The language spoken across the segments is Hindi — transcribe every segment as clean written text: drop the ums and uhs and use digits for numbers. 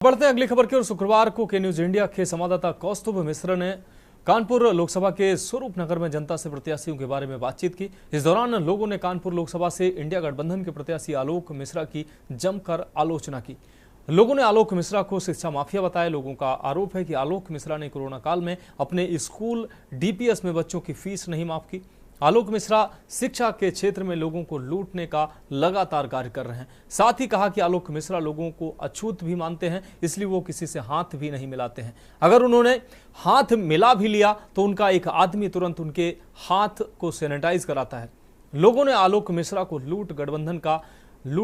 बढ़ते हैं अगली खबर की ओर। शुक्रवार को के न्यूज इंडिया के संवाददाता कौस्तुभ मिश्र ने कानपुर लोकसभा के स्वरूप नगर में जनता से प्रत्याशियों के बारे में बातचीत की। इस दौरान लोगों ने कानपुर लोकसभा से इंडिया गठबंधन के प्रत्याशी आलोक मिश्रा की जमकर आलोचना की। लोगों ने आलोक मिश्रा को शिक्षा माफिया बताया। लोगों का आरोप है कि आलोक मिश्रा ने कोरोना काल में अपने स्कूल डीपीएस में बच्चों की फीस नहीं माफ की। आलोक मिश्रा शिक्षा के क्षेत्र में लोगों को लूटने का लगातार कार्य कर रहे हैं। साथ ही कहा कि आलोक मिश्रा लोगों को अछूत भी मानते हैं, इसलिए वो किसी से हाथ भी नहीं मिलाते हैं। अगर उन्होंने हाथ मिला भी लिया तो उनका एक आदमी तुरंत उनके हाथ को सैनिटाइज कराता है। लोगों ने आलोक मिश्रा को लूट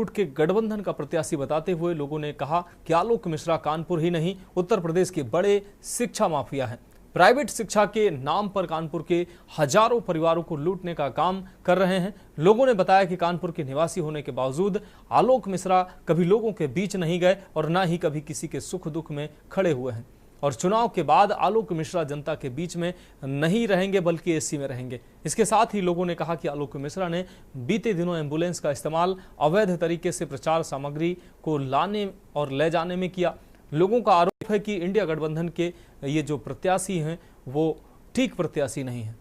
के गठबंधन का प्रत्याशी बताते हुए लोगों ने कहा कि आलोक मिश्रा कानपुर ही नहीं उत्तर प्रदेश के बड़े शिक्षा माफिया हैं। प्राइवेट शिक्षा के नाम पर कानपुर के हजारों परिवारों को लूटने का काम कर रहे हैं। लोगों ने बताया कि कानपुर के निवासी होने के बावजूद आलोक मिश्रा कभी लोगों के बीच नहीं गए और न ही कभी किसी के सुख दुख में खड़े हुए हैं। और चुनाव के बाद आलोक मिश्रा जनता के बीच में नहीं रहेंगे बल्कि एसी में रहेंगे। इसके साथ ही लोगों ने कहा कि आलोक मिश्रा ने बीते दिनों एम्बुलेंस का इस्तेमाल अवैध तरीके से प्रचार सामग्री को लाने और ले जाने में किया। लोगों का आरोप है कि इंडिया गठबंधन के ये जो प्रत्याशी हैं वो ठीक प्रत्याशी नहीं है।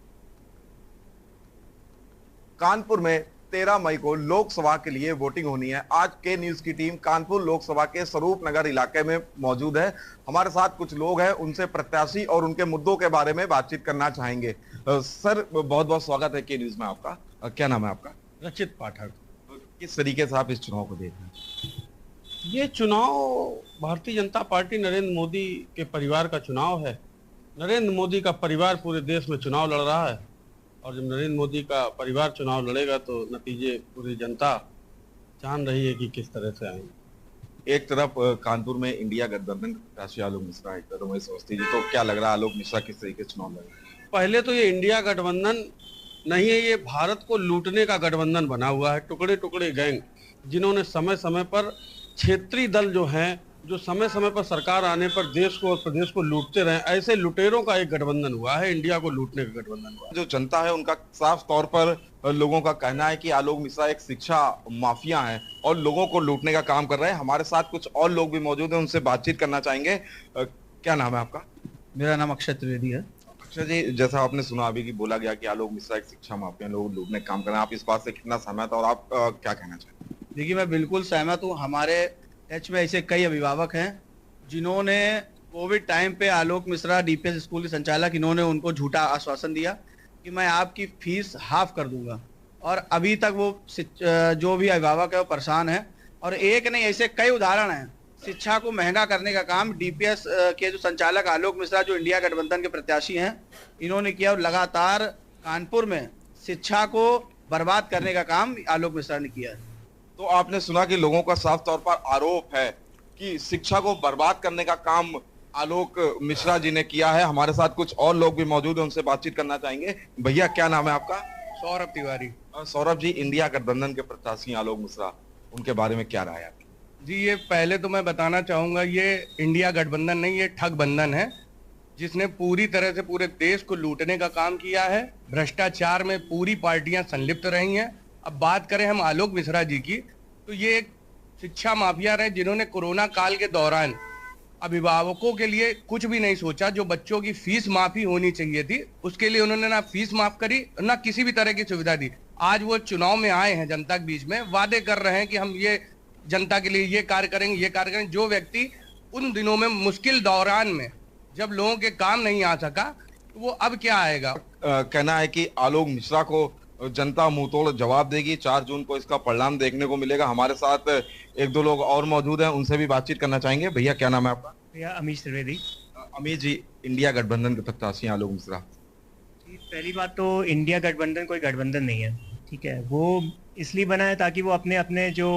कानपुर में 13 मई को लोकसभा के लिए वोटिंग होनी है। आज के न्यूज की टीम कानपुर लोकसभा के स्वरूप नगर इलाके में मौजूद है। हमारे साथ कुछ लोग हैं, उनसे प्रत्याशी और उनके मुद्दों के बारे में बातचीत करना चाहेंगे। सर, बहुत बहुत स्वागत है के न्यूज में आपका। क्या नाम है आपका? रचित पाठक। किस तरीके से आप इस चुनाव को देख रहे हैं? ये चुनाव भारतीय जनता पार्टी नरेंद्र मोदी के परिवार का चुनाव है। नरेंद्र मोदी का परिवार पूरे देश में चुनाव लड़ रहा है और जब नरेंद्र मोदी का परिवार चुनाव लड़ेगा तो नतीजे पूरी जनता जान रही है कि किस तरह से आएंगे। एक तरफ कानपुर में इंडिया गठबंधन के प्रत्याशी आलोक मिश्रा, एक तरफ रमेश अवस्थी जी, तो क्या लग रहा है आलोक मिश्रा किस तरीके से चुनाव लड़ेगा? पहले तो ये इंडिया गठबंधन नहीं है, ये भारत को लूटने का गठबंधन बना हुआ है। टुकड़े टुकड़े गैंग जिन्होंने समय समय पर क्षेत्रीय दल जो हैं, जो समय समय पर सरकार आने पर देश को और प्रदेश को लूटते रहे, ऐसे लुटेरों का एक गठबंधन हुआ है। इंडिया को लूटने का गठबंधन हुआ है। जो जनता है उनका साफ तौर पर लोगों का कहना है कि आलोक मिश्रा एक शिक्षा माफिया है और लोगों को लूटने का काम कर रहे हैं। हमारे साथ कुछ और लोग भी मौजूद हैं, उनसे बातचीत करना चाहेंगे। क्या नाम है आपका? मेरा नाम अक्षय त्रिवेदी है। अक्षय जी, जैसा आपने सुना अभी कि बोला गया कि आलोक मिश्रा एक शिक्षा माफिया, लोग लूटने का काम कर रहे हैं, आप इस बात से कितना सहमत और आप क्या कहना चाहेंगे? देखिए, मैं बिल्कुल सहमत हूँ। हमारे टच में ऐसे कई अभिभावक हैं जिन्होंने कोविड टाइम पे आलोक मिश्रा डीपीएस स्कूल के संचालक, इन्होंने उनको झूठा आश्वासन दिया कि मैं आपकी फीस हाफ कर दूंगा और अभी तक वो जो भी अभिभावक है वो परेशान है। और एक नहीं, ऐसे कई उदाहरण हैं। शिक्षा को महंगा करने का काम डीपीएस के जो संचालक आलोक मिश्रा, जो इंडिया गठबंधन के प्रत्याशी हैं, इन्होंने किया। और लगातार कानपुर में शिक्षा को बर्बाद करने का काम आलोक मिश्रा ने किया है। तो आपने सुना कि लोगों का साफ तौर पर आरोप है कि शिक्षा को बर्बाद करने का काम आलोक मिश्रा जी ने किया है। हमारे साथ कुछ और लोग भी मौजूद हैं, उनसे बातचीत करना चाहेंगे। भैया, क्या नाम है आपका? सौरभ तिवारी। सौरभ जी, इंडिया गठबंधन के प्रत्याशी आलोक मिश्रा, उनके बारे में क्या राय है आपकी? जी, ये पहले तो मैं बताना चाहूँगा, ये इंडिया गठबंधन नहीं, ये ठग बंधन है, जिसने पूरी तरह से पूरे देश को लूटने का काम किया है। भ्रष्टाचार में पूरी पार्टियां संलिप्त रही हैं। अब बात करें हम आलोक मिश्रा जी की, तो ये एक शिक्षा माफिया रहे जिन्होंने कोरोना काल के दौरान अभिभावकों के लिए कुछ भी नहीं सोचा। जो बच्चों की फीस माफी होनी चाहिए थी, उसके लिए उन्होंने ना फीस माफ करी, ना किसी भी तरह की सुविधा दी। आज वो चुनाव में आए हैं, जनता के बीच में वादे कर रहे हैं कि हम ये जनता के लिए ये कार्य करेंगे, ये कार्य करेंगे। जो व्यक्ति उन दिनों में मुश्किल दौरान में जब लोगों के काम नहीं आ सका, तो वो अब क्या आएगा? कहना है कि आलोक मिश्रा को जनता मुंहतोड़ जवाब देगी। 4 जून को इसका परिणाम देखने को मिलेगा। हमारे साथ एक दो लोग और मौजूद हैं, उनसे भी बातचीत करना चाहेंगे। भैया, क्या नाम है आपका? भैया अमीश त्रिवेदी। अमीश जी, इंडिया गठबंधन के प्रत्याशी आलोक मिश्रा। पहली बात तो इंडिया गठबंधन कोई गठबंधन नहीं है, ठीक है। वो इसलिए बना है ताकि वो अपने अपने जो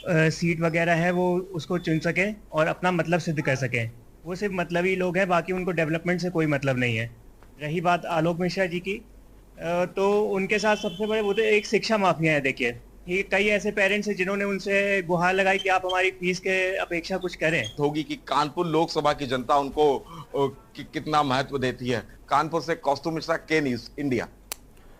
सीट वगैरह है वो उसको चुन सके और अपना मतलब सिद्ध कर सके। वो सिर्फ मतलबी लोग हैं, बाकी उनको डेवलपमेंट से कोई मतलब नहीं है। रही बात आलोक मिश्रा जी की, तो उनके साथ सबसे बड़े वो तो एक शिक्षा माफिया है। देखिए, ये कई ऐसे पेरेंट्स हैं जिन्होंने उनसे गुहार लगाई कि आप हमारी फीस के अपेक्षा कुछ करें। होगी कि कानपुर लोकसभा की जनता उनको कितना महत्व देती है। कानपुर से कौस्तुभ मिश्रा, के न्यूज इंडिया।